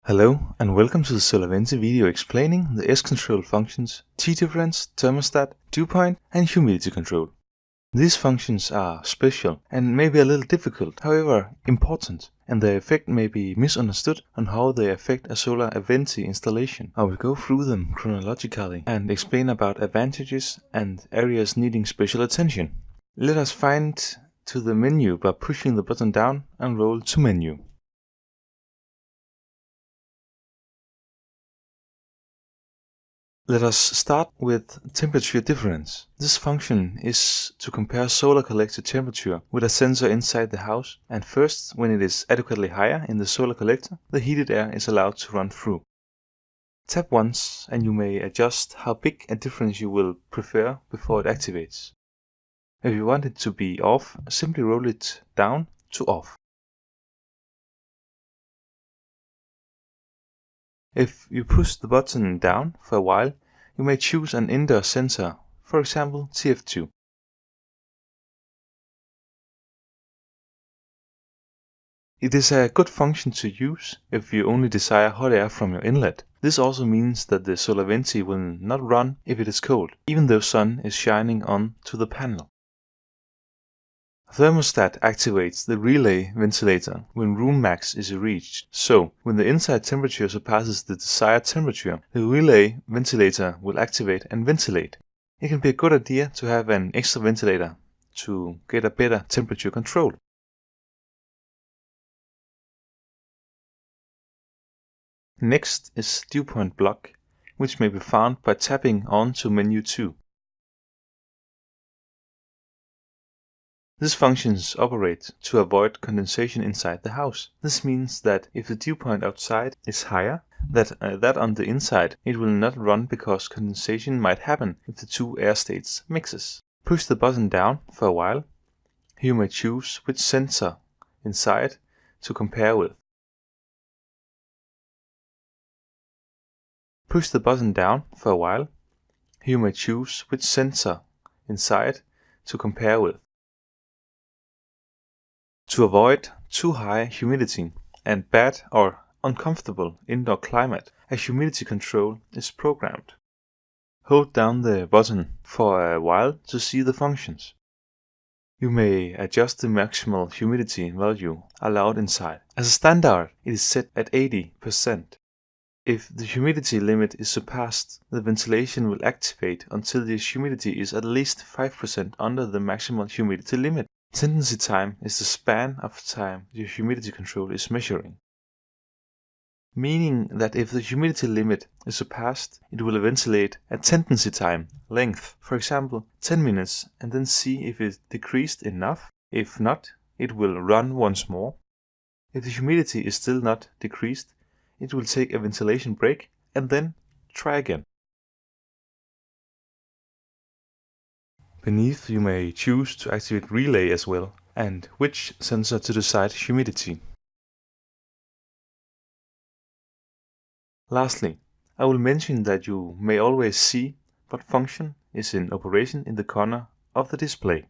Hello and welcome to the SolarVenti video explaining the SControl functions T-difference, Thermostat, Dewpoint and Humidity control. These functions are special and maybe a little difficult, however important, and their effect may be misunderstood on how they affect a SolarVenti installation. I will go through them chronologically and explain about advantages and areas needing special attention. Let us find to the menu by pushing the button down and roll to menu. Let us start with temperature difference. This function is to compare solar collector temperature with a sensor inside the house, and first, when it is adequately higher in the solar collector, the heated air is allowed to run through. Tap once and you may adjust how big a difference you will prefer before it activates. If you want it to be off, simply roll it down to off. If you push the button down for a while, you may choose an indoor sensor, for example TF2. It is a good function to use if you only desire hot air from your inlet. This also means that the SolarVenti will not run if it is cold, even though sun is shining on to the panel. Thermostat activates the relay ventilator when room max is reached, so when the inside temperature surpasses the desired temperature, the relay ventilator will activate and ventilate. It can be a good idea to have an extra ventilator to get a better temperature control. Next is Dewpoint block, which may be found by tapping onto menu 2. These functions operate to avoid condensation inside the house. This means that if the dew point outside is higher that on the inside, it will not run because condensation might happen if the two air states mixes. Push the button down for a while. You may choose which sensor inside to compare with. Push the button down for a while. You may choose which sensor inside to compare with. To avoid too high humidity and bad or uncomfortable indoor climate, a humidity control is programmed. Hold down the button for a while to see the functions. You may adjust the maximal humidity value allowed inside. As a standard, it is set at 80%. If the humidity limit is surpassed, the ventilation will activate until the humidity is at least 5% under the maximal humidity limit. Tendency time is the span of time the humidity control is measuring, meaning that if the humidity limit is surpassed, it will ventilate at tendency time length, for example 10 minutes, and then see if it decreased enough. If not, it will run once more. If the humidity is still not decreased, it will take a ventilation break and then try again. Beneath, you may choose to activate relay as well, and which sensor to decide humidity. Lastly, I will mention that you may always see what function is in operation in the corner of the display.